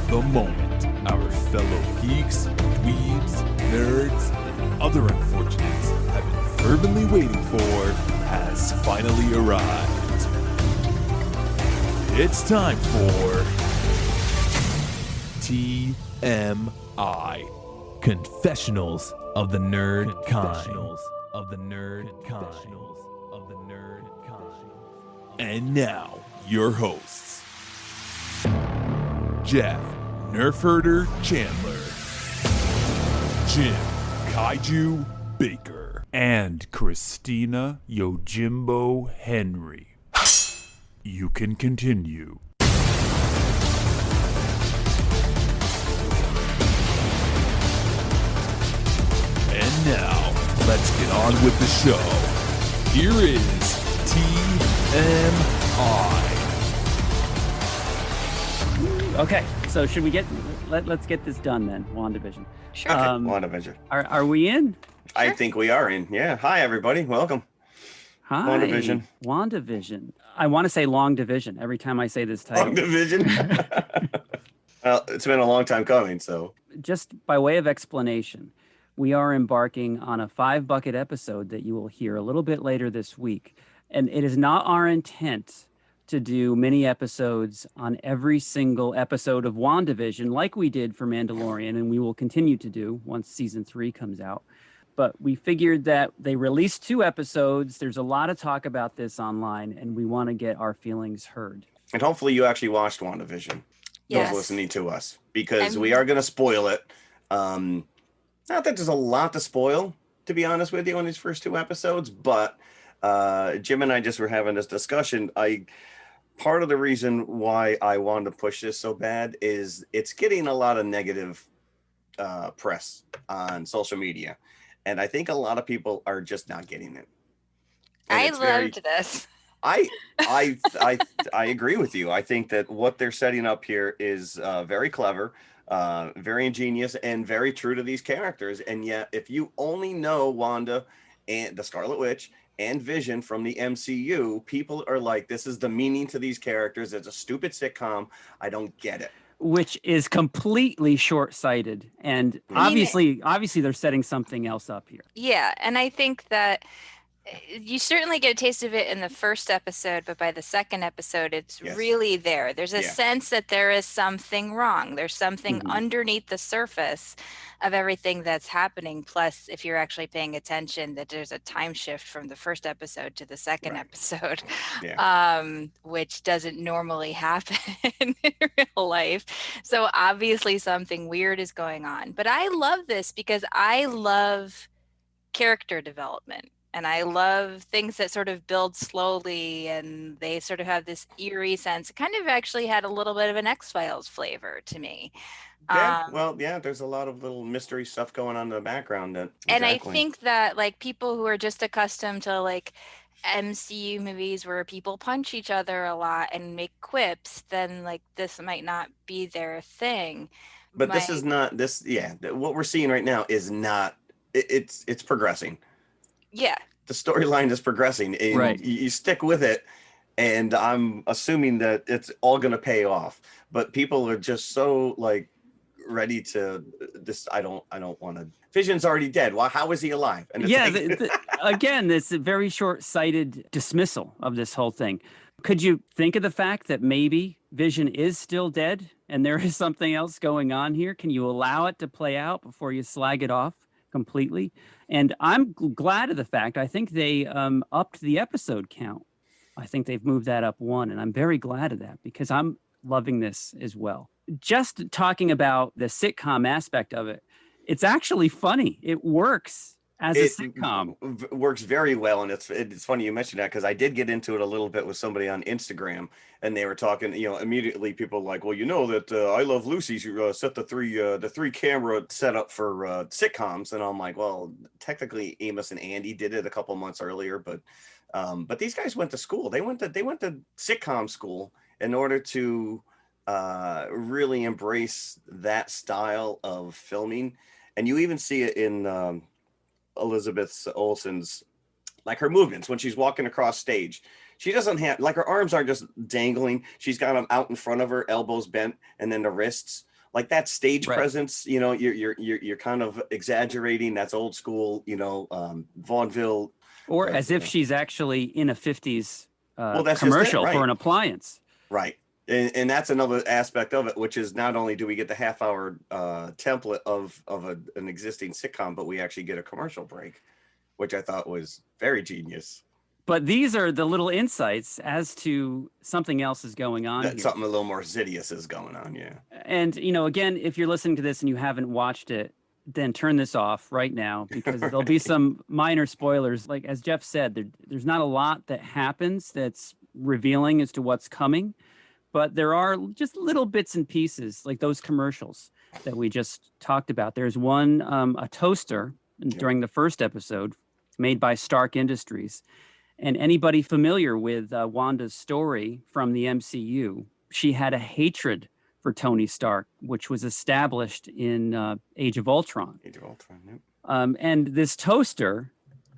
the moment our fellow geeks, dweebs, nerds, and other unfortunates have been fervently waiting for has finally arrived. It's time for TMI, Confessionals of the Nerd Kind. And now, your hosts, Jeff Nerfherder Chandler, Jim Kaiju Baker, and Christina Yojimbo Henry. You can continue. And now, let's get on with the show. Here is TMI. Okay, so should we let's get this done then, WandaVision. Sure. Okay, WandaVision. Are we in? I think we are in. Yeah. Hi, everybody. Welcome. Hi. WandaVision. WandaVision. I want to say long division every time I say this title. WandaVision. Well, it's been a long time coming, so. Just by way of explanation, we are embarking on a 5-bucket episode that you will hear a little bit later this week. And it is not our intent to do mini episodes on every single episode of WandaVision like we did for Mandalorian, and we will continue to do once season 3 comes out. But we figured that they released 2 episodes. There's a lot of talk about this online, and we want to get our feelings heard. And hopefully you actually watched WandaVision. Yes. Those listening to us. Because we are going to spoil it. Not that there's a lot to spoil, to be honest with you, on these first 2 episodes. But Jim and I just were having this discussion. Part of the reason why I wanted to push this so bad is it's getting a lot of negative press on social media. And I think a lot of people are just not getting it. And I loved this. I agree with you. I think that what they're setting up here is very clever, very ingenious, and very true to these characters. And yet, if you only know Wanda and the Scarlet Witch and Vision from the MCU, people are like, this is the meaning to these characters. It's a stupid sitcom. I don't get it. Which is completely short-sighted. And obviously they're setting something else up here. Yeah, and I think that you certainly get a taste of it in the first episode, but by the second episode, it's really there. There's a sense that there is something wrong. There's something underneath the surface of everything that's happening. Plus, if you're actually paying attention, that there's a time shift from the first episode to the second episode, which doesn't normally happen in real life. So obviously something weird is going on. But I love this because I love character development. And I love things that sort of build slowly and they sort of have this eerie sense. It kind of actually had a little bit of an X-Files flavor to me. Yeah, there's a lot of little mystery stuff going on in the background. And I think that like people who are just accustomed to like MCU movies where people punch each other a lot and make quips, then like this might not be their thing. But this is not this. Yeah, what we're seeing right now is not. It's progressing. Yeah. The storyline is progressing and you stick with it. And I'm assuming that it's all going to pay off, but people are just so like ready to this. I don't want to. Vision's already dead. Well, how is he alive? And it's again, it's a very short-sighted dismissal of this whole thing. Could you think of the fact that maybe Vision is still dead and there is something else going on here? Can you allow it to play out before you slag it off completely? And I'm glad of the fact, I think they upped the episode count. I think they've moved that up 1, and I'm very glad of that because I'm loving this as well. Just talking about the sitcom aspect of it, it's actually funny. It works as a sitcom. Works very well, and it's funny you mentioned that because I did get into it a little bit with somebody on Instagram, and they were talking. Immediately people were like, well, that I Love Lucy set the 3 camera setup for sitcoms, and I'm like, well, technically Amos and Andy did it a couple months earlier, but these guys went to school. They went to sitcom school in order to really embrace that style of filming, and you even see it in Elizabeth Olsen's, like her movements when she's walking across stage. She doesn't have, like, her arms aren't just dangling. She's got them out in front of her, elbows bent, and then the wrists like that stage Right. presence, you know, you're kind of exaggerating. That's old school, you know, vaudeville. Or But as if she's actually in a 50s well, that's just it, commercial for right? an appliance. Right. And that's another aspect of it, which is not only do we get the half-hour template of an existing sitcom, but we actually get a commercial break, which I thought was very genius. But these are the little insights as to something else is going on That here. something a little more insidious is going on, yeah. And, you know, again, if you're listening to this and you haven't watched it, then turn this off right now, because there'll be some minor spoilers. Like, as Jeff said, there's not a lot that happens that's revealing as to what's coming, but there are just little bits and pieces, like those commercials that we just talked about. There's one, a toaster during the first episode, made by Stark Industries. And anybody familiar with Wanda's story from the MCU, she had a hatred for Tony Stark, which was established in Age of Ultron. Age of Ultron, yep. And this toaster,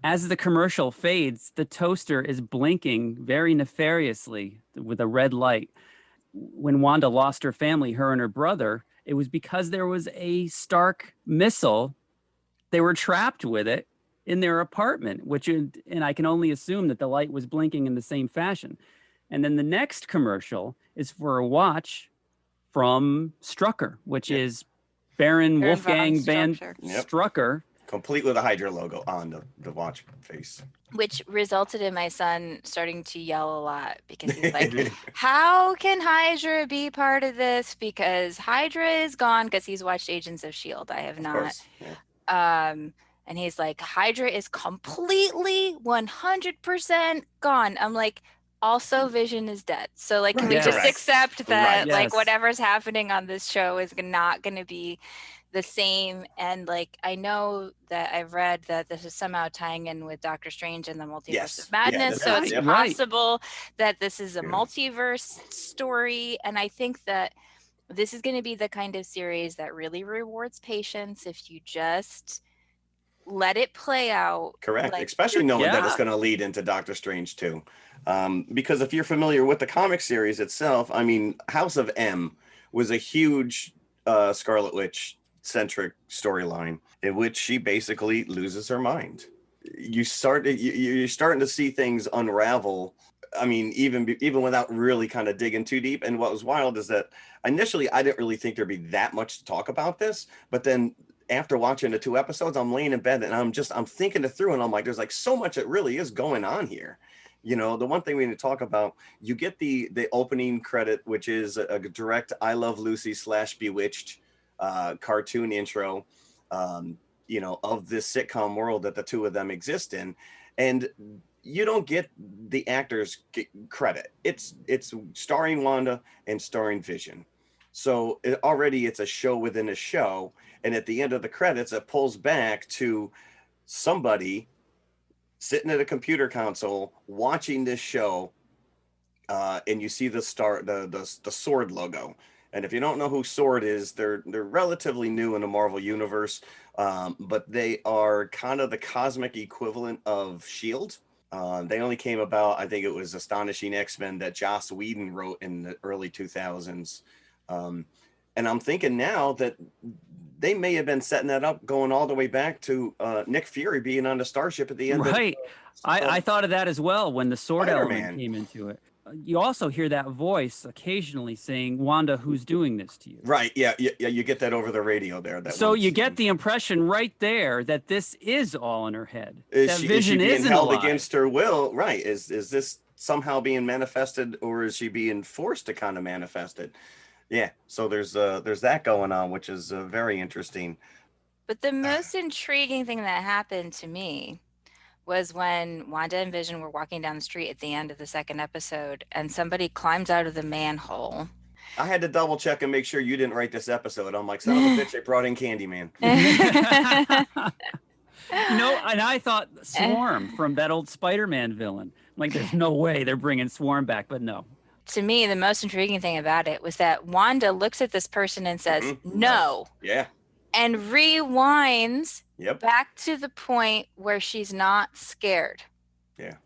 as the commercial fades, the toaster is blinking very nefariously with a red light. When Wanda lost her family, her and her brother, it was because there was a Stark missile. They were trapped with it in their apartment, and I can only assume that the light was blinking in the same fashion. And then the next commercial is for a watch from Strucker, which is Baron Wolfgang van Strucker. Complete with a Hydra logo on the watch face. Which resulted in my son starting to yell a lot, because he's like, how can Hydra be part of this? Because Hydra is gone, because he's watched Agents of S.H.I.E.L.D. I have not. Yeah. And he's like, Hydra is completely 100% gone. I'm like, also Vision is dead. So like, can we just accept that like whatever's happening on this show is not going to be the same? And like, I know that I've read that this is somehow tying in with Doctor Strange and the Multiverse of Madness. So it's possible that this is a multiverse story. And I think that this is going to be the kind of series that really rewards patience if you just let it play out. Correct. Like, especially knowing that it's going to lead into Doctor Strange too. Because if you're familiar with the comic series itself, I mean, House of M was a huge Scarlet Witch centric storyline in which she basically loses her mind. You're starting to see things unravel. I mean, even without really kind of digging too deep. And what was wild is that initially I didn't really think there'd be that much to talk about this, but then after watching the 2 episodes, I'm laying in bed and I'm thinking it through, and I'm like, there's like so much that really is going on here. You know, the one thing we need to talk about, you get the opening credit, which is a direct I Love Lucy / Bewitched cartoon intro, you know, of this sitcom world that the two of them exist in. And you don't get the actors credit. It's starring Wanda and starring Vision. So it's a show within a show. And at the end of the credits, it pulls back to somebody sitting at a computer console watching this show. And you see the Sword logo. And if you don't know who Sword is, they're relatively new in the Marvel universe. But they are kind of the cosmic equivalent of S.H.I.E.L.D. They only came about, I think it was Astonishing X-Men that Joss Whedon wrote in the early 2000s. And I'm thinking now that they may have been setting that up going all the way back to Nick Fury being on the starship at the end. Right. I thought of that as well when the sword element came into it. You also hear that voice occasionally saying, Wanda, who's doing this to you? Right. Yeah. You get that over the radio there. So you get the impression right there that this is all in her head. Is she being held against her will? Right. Is this somehow being manifested, or is she being forced to kind of manifest it? Yeah. So there's that going on, which is very interesting. But the most intriguing thing that happened to me was when Wanda and Vision were walking down the street at the end of the second episode, and somebody climbs out of the manhole. I had to double check and make sure you didn't write this episode. I'm like, son of a bitch, they brought in Candyman. You know, and I thought Swarm from that old Spider-Man villain. Like, there's no way they're bringing Swarm back, but no. To me, the most intriguing thing about it was that Wanda looks at this person and says, no. Yeah. And rewinds Yep. back to the point where she's not scared. Yeah.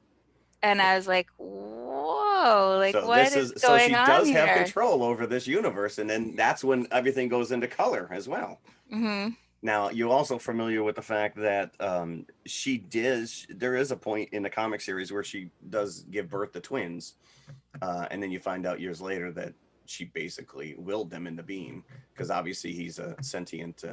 And I was like, whoa. know. Like, So what this is is so going she on does have here? control over this universe, and then that's when everything goes into color as well. Mm-hmm. Now, you're also familiar with the fact that there is a point in the comic series where she does give birth to twins, and then you find out years later that she basically willed them into being, because obviously he's a sentient.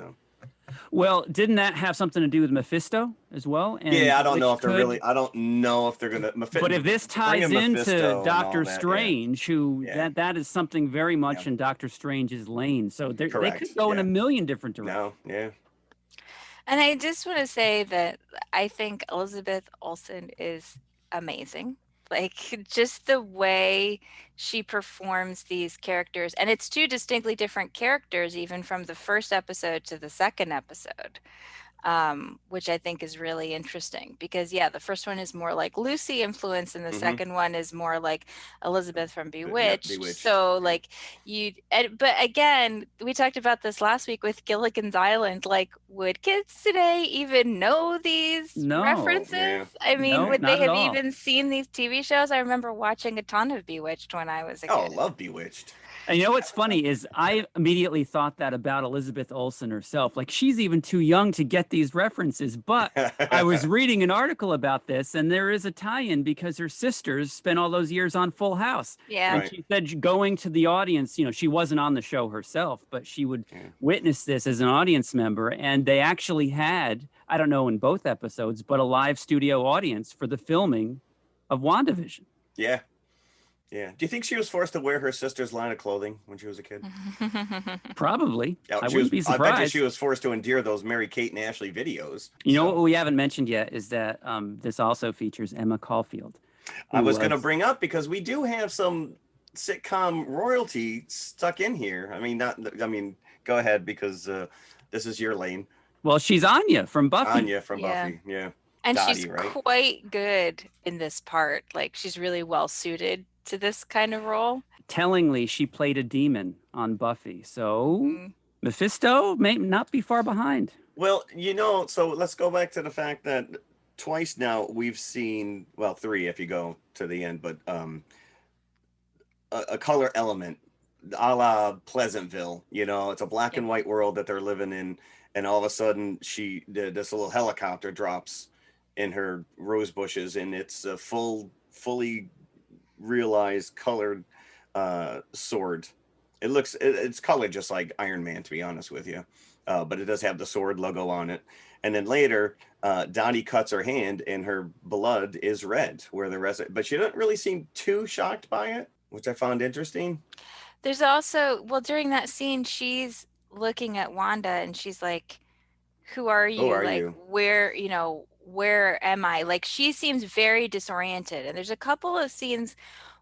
Well, didn't that have something to do with Mephisto as well? And Yeah, I don't know which if they're could, really. I don't know if they're gonna. but if this bring ties in into Mephisto and all Doctor that, Strange, who Yeah. that is something very much Yeah. in Doctor Strange's lane. So they Correct. could go in Yeah. a million different directions. No, yeah, And I just want to say that I think Elizabeth Olsen is amazing. Like, just the way she performs these characters, and it's two distinctly different characters, even from the first episode to the second episode. Which I think is really interesting because, yeah, the first one is more like Lucy influence, and the second one is more like Elizabeth from Bewitched. Bewitched. So, Yeah. like, but again, we talked about this last week with Gilligan's Island. Like, would kids today even know these No. references? Yeah. I mean, No, would not they at have all. even seen these TV shows? I remember watching a ton of Bewitched when I was a Oh, kid. love Bewitched. And you know what's funny is I immediately thought that about Elizabeth Olsen herself. Like, she's even too young to get these references. But I was reading an article about this, and there is a tie-in because her sisters spent all those years on Full House. Yeah. And Right. she said going to the audience, she wasn't on the show herself, but she would witness this as an audience member. And they actually had, I don't know in both episodes, but a live studio audience for the filming of WandaVision. Yeah. Yeah. Do you think she was forced to wear her sister's line of clothing when she was a kid? Probably. Yeah, I wouldn't be I bet you surprised. she was forced to endure those Mary-Kate and Ashley videos. You know what we haven't mentioned yet is that this also features Emma Caulfield. I was going to bring up because we do have some sitcom royalty stuck in here. I mean, go ahead because this is your lane. Well, she's Anya from Buffy. Anya from Yeah. Buffy. Yeah. And Dottie, she's right? quite good in this part. Like, she's really well suited to this kind of role. Tellingly, she played a demon on Buffy. So Mephisto may not be far behind. Well, so let's go back to the fact that twice now we've seen, well, three if you go to the end, but a color element a la Pleasantville. It's a black and white world that they're living in, and all of a sudden this little helicopter drops in her rose bushes, and it's a fully realized colored sword. It's colored just like Iron Man, to be honest with you, but it does have the sword logo on it. And then later Dottie cuts her hand and her blood is red, where the rest but she doesn't really seem too shocked by it, which I found interesting. There's also, well, during that scene, she's looking at Wanda and she's like, who are you? You? Where am I? Like, she seems very disoriented. And there's a couple of scenes,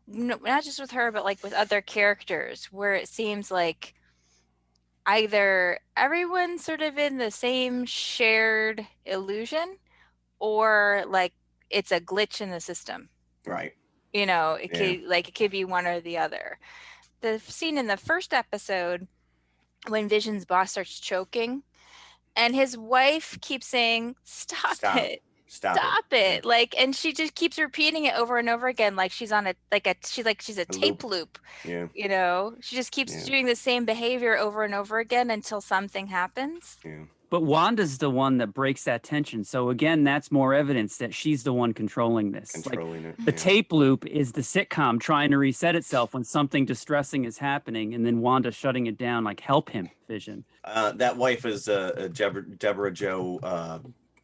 not just with her, but like with other characters, where it seems like either everyone's sort of in the same shared illusion, or like it's a glitch in the system. Right. It could be one or the other. The scene in the first episode when Vision's boss starts choking and his wife keeps saying, stop it. Stop it. Like, and she just keeps repeating it over and over again. Like she's on she's a tape loop. Yeah. She just keeps doing the same behavior over and over again until something happens. Yeah. But Wanda's the one that breaks that tension. So again, that's more evidence that she's the one controlling this. The tape loop is the sitcom trying to reset itself when something distressing is happening, and then Wanda shutting it down, like, help him, Vision. That wife is Deborah Jo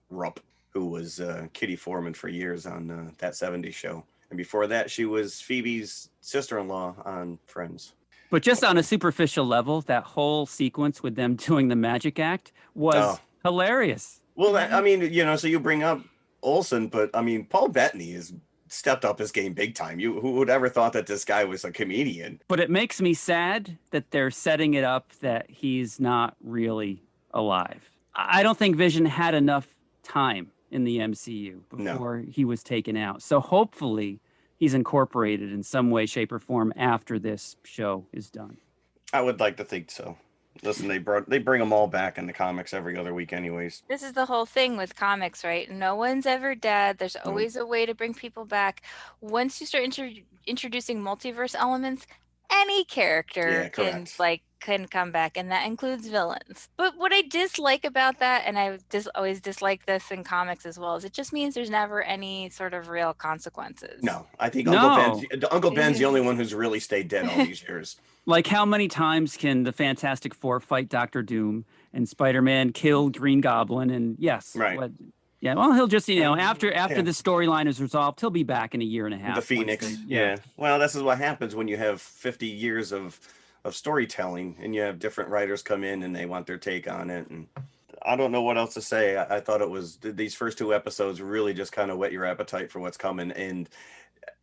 Rupp, who was Kitty Foreman for years on That 70s Show. And before that, she was Phoebe's sister-in-law on Friends. But just on a superficial level, that whole sequence with them doing the magic act was hilarious. Well, so you bring up Olsen, but I mean, Paul Bettany has stepped up his game big time. Who would ever thought that this guy was a comedian? But it makes me sad that they're setting it up that he's not really alive. I don't think Vision had enough time in the MCU before he was taken out. So hopefully he's incorporated in some way, shape, or form after this show is done. I would like to think so. Listen, they bring them all back in the comics every other week anyways. This is the whole thing with comics, right? No one's ever dead. There's always a way to bring people back. Once you start introducing multiverse elements, any character can come back, and that includes villains. But what I dislike about that, and I always dislike this in comics as well, is it just means there's never any sort of real consequences. No, I think Uncle Ben's the only one who's really stayed dead all these years. Like, how many times can the Fantastic Four fight Doctor Doom and Spider-Man kill Green Goblin? And yes, right. Well, he'll just, after the storyline is resolved, he'll be back in a year and a half. The Phoenix. Yeah. Well, this is what happens when you have 50 years of storytelling and you have different writers come in and they want their take on it. And I don't know what else to say. I thought these first 2 episodes really just kind of whet your appetite for what's coming. And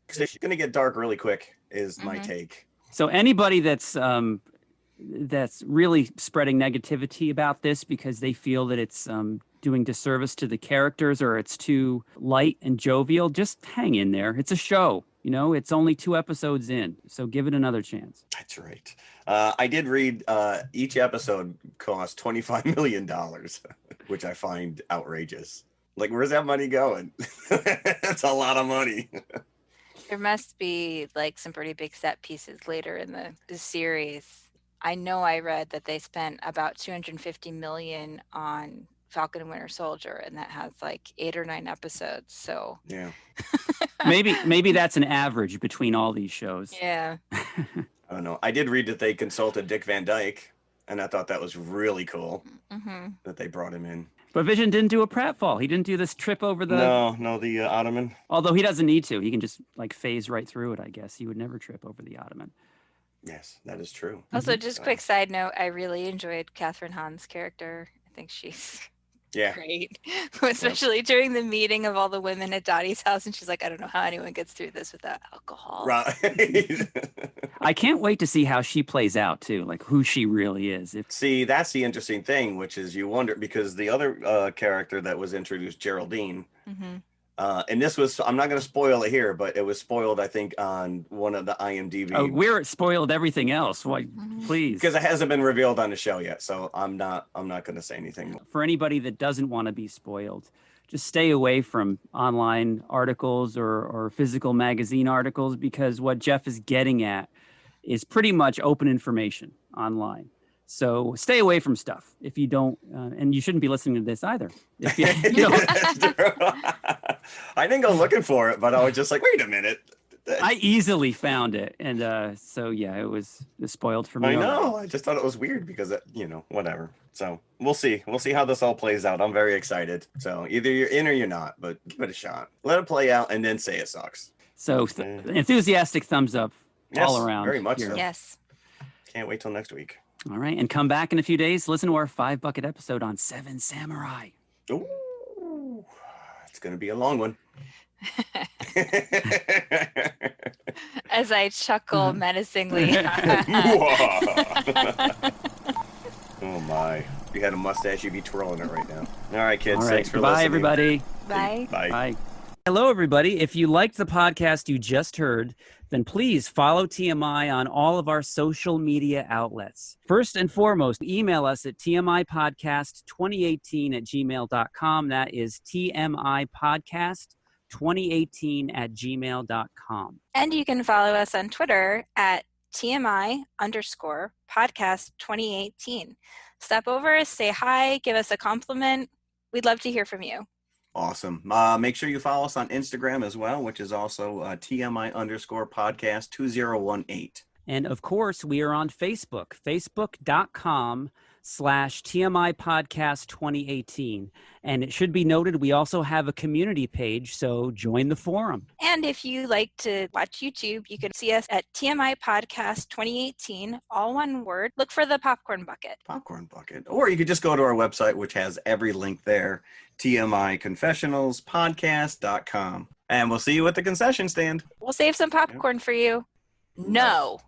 it's going to get dark really quick is my take. So anybody that's really spreading negativity about this because they feel that it's doing disservice to the characters or it's too light and jovial, just hang in there. It's a show. It's only 2 episodes in, so give it another chance. That's right. I did read each episode cost $25 million, which I find outrageous. Like, where's that money going? That's a lot of money. There must be like some pretty big set pieces later in the series. I know I read that they spent about $250 million on Falcon and Winter Soldier, and that has like 8 or 9 episodes. So yeah, maybe that's an average between all these shows. Yeah. I don't know. I did read that they consulted Dick Van Dyke, and I thought that was really cool that they brought him in. But Vision didn't do a pratfall. He didn't do this trip over the... No, the Ottoman. Although he doesn't need to. He can just like phase right through it, I guess. He would never trip over the Ottoman. Yes, that is true. Also, just quick side note, I really enjoyed Catherine Hahn's character. I think she's great. Especially during the meeting of all the women at Dottie's house. And she's like, I don't know how anyone gets through this without alcohol. Right. I can't wait to see how she plays out, too. Like, who she really is. See, that's the interesting thing, which is you wonder, because the other character that was introduced, Geraldine, and this was, I'm not going to spoil it here, but it was spoiled, I think, on one of the IMDb. Oh, we're spoiled everything else. Why, please. Because it hasn't been revealed on the show yet, so I'm not going to say anything. For anybody that doesn't want to be spoiled, just stay away from online articles or physical magazine articles, because what Jeff is getting at is pretty much open information online. So stay away from stuff if you don't, and you shouldn't be listening to this either. If you don't. I didn't go looking for it, but I was just like, wait a minute. I easily found it. And so, yeah, it was spoiled for me. I know. I just thought it was weird because, whatever. So we'll see. We'll see how this all plays out. I'm very excited. So either you're in or you're not, but give it a shot. Let it play out and then say it sucks. So enthusiastic thumbs up all around. Very much here. so. Yes. Can't wait till next week. All right. And come back in a few days. Listen to our 5-bucket episode on 7 Samurai. Ooh, it's going to be a long one. As I chuckle menacingly. Oh my. If you had a mustache, you'd be twirling it right now. All right, kids. All right. Thanks for Bye, listening. everybody. Bye. Bye. Bye. Hello, everybody. If you liked the podcast you just heard, then please follow TMI on all of our social media outlets. First and foremost, email us at tmipodcast2018@gmail.com. That is tmipodcast2018@gmail.com. And you can follow us on Twitter at TMI_podcast2018. Stop over, say hi, give us a compliment. We'd love to hear from you. Awesome. Make sure you follow us on Instagram as well, which is also TMI_podcast2018. And of course, we are on Facebook, facebook.com/TMI Podcast 2018. And it should be noted, we also have a community page, so join the forum. And if you like to watch YouTube, you can see us at TMI Podcast 2018, all one word. Look for the popcorn bucket. Popcorn bucket. Or you could just go to our website, which has every link there, TMIConfessionalspodcast.com. And we'll see you at the concession stand. We'll save some popcorn for you. No.